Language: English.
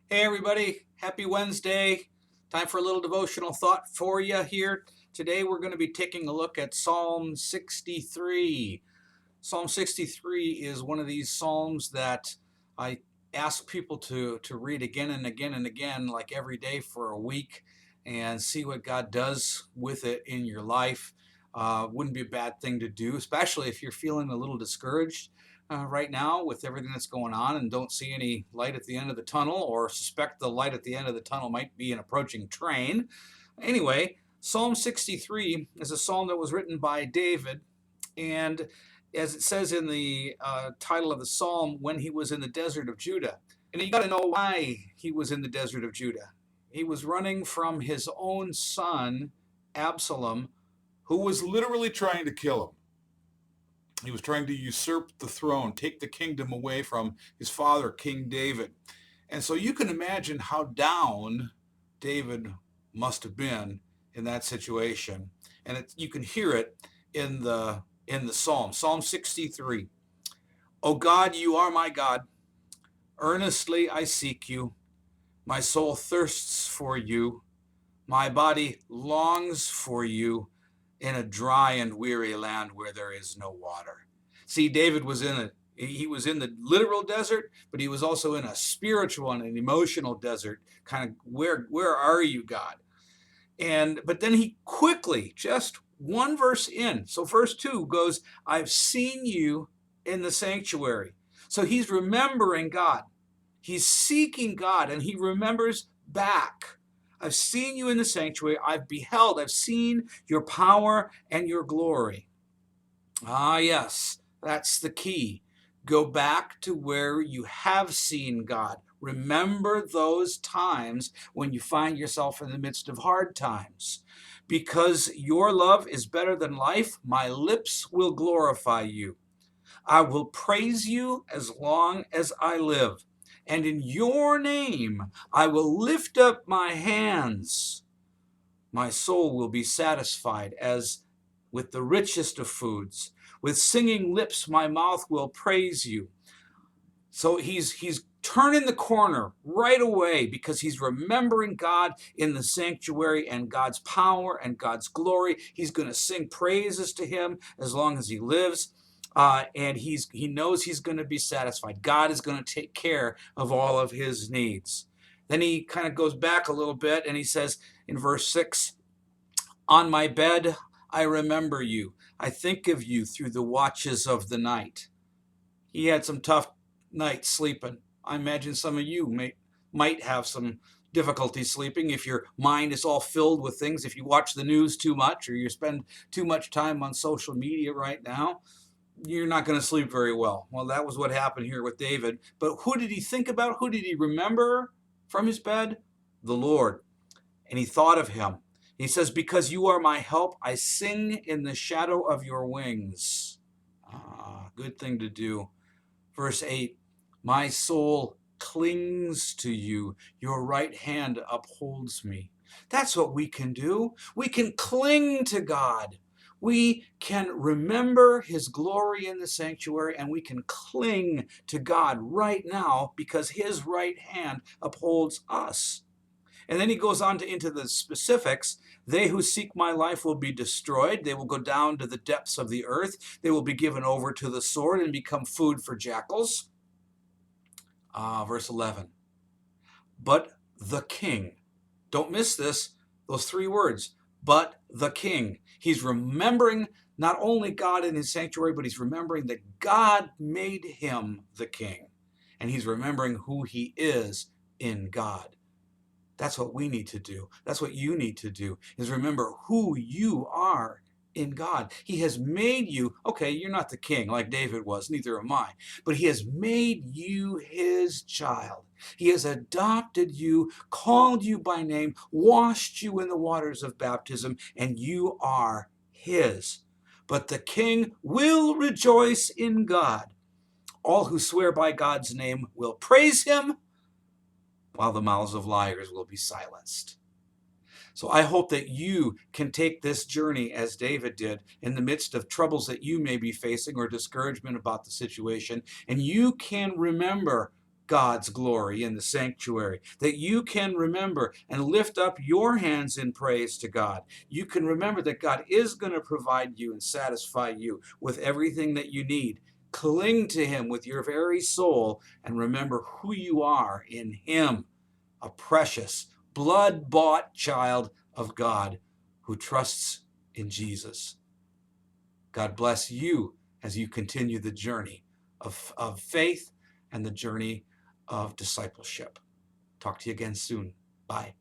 Hey everybody, happy Wednesday. Time for a little devotional thought for you here. Today we're going to be taking a look at Psalm 63. Psalm 63 is one of these psalms that I ask people to read again and again and again, like every day for a week, and see what God does with it in your life. Wouldn't be a bad thing to do, especially if you're feeling a little discouraged right now with everything that's going on and don't see any light at the end of the tunnel, or suspect the light at the end of the tunnel might be an approaching train. Anyway, Psalm 63 is a psalm that was written by David, and as it says in the title of the psalm, when he was in the desert of Judah. And you got to know why he was in the desert of Judah. He was running from his own son, Absalom, who was literally trying to kill him. He was trying to usurp the throne, take the kingdom away from his father, King David. And so you can imagine how down David must have been in that situation. And you can hear it in the psalm, Psalm 63. O God, you are my God. Earnestly I seek you. My soul thirsts for you. My body longs for you in a dry and weary land where there is no water. See, David was he was in the literal desert, but he was also in a spiritual and an emotional desert. Kind of, where are you, God? But then he quickly, just one verse in. So verse 2 goes, I've seen you in the sanctuary. So he's remembering God. He's seeking God, and he remembers back. I've seen you in the sanctuary. I've seen your power and your glory. Ah, yes, that's the key. Go back to where you have seen God. Remember those times when you find yourself in the midst of hard times. Because your love is better than life, my lips will glorify you. I will praise you as long as I live. And in your name I will lift up my hands. My soul will be satisfied as with the richest of foods. With singing lips, my mouth will praise you. So he's turning the corner right away because he's remembering God in the sanctuary and God's power and God's glory. He's going to sing praises to him as long as he lives. And he knows he's going to be satisfied. God is going to take care of all of his needs. Then he kind of goes back a little bit and he says in verse 6, on my bed, I remember you. I think of you through the watches of the night. He had some tough nights sleeping. I imagine some of you might have some difficulty sleeping if your mind is all filled with things, if you watch the news too much or you spend too much time on social media right now. You're not going to sleep very well. Well, that was what happened here with David. But who did he think about? Who did he remember from his bed? The Lord. And he thought of him. He says, because you are my help, I sing in the shadow of your wings. Ah, good thing to do. Verse 8, my soul clings to you. Your right hand upholds me. That's what we can do. We can cling to God. We can remember his glory in the sanctuary, and we can cling to God right now because his right hand upholds us. And then he goes on into the specifics. They who seek my life will be destroyed. They will go down to the depths of the earth. They will be given over to the sword and become food for jackals. Verse 11. But the king. Don't miss this, those three words. But the king. He's remembering not only God in his sanctuary, but he's remembering that God made him the king. And he's remembering who he is in God. That's what we need to do. That's what you need to do, is remember who you are in God. He has made you, okay, you're not the king like David was, neither am I, but he has made you his child. He has adopted you, called you by name, washed you in the waters of baptism, and you are his. But the king will rejoice in God. All who swear by God's name will praise him, while the mouths of liars will be silenced. So I hope that you can take this journey as David did in the midst of troubles that you may be facing or discouragement about the situation, and you can remember God's glory in the sanctuary, that you can remember and lift up your hands in praise to God. You can remember that God is going to provide you and satisfy you with everything that you need. Cling to him with your very soul and remember who you are in him, a precious, blood-bought child of God who trusts in Jesus. God bless you as you continue the journey of faith and the journey of discipleship. Talk to you again soon. Bye.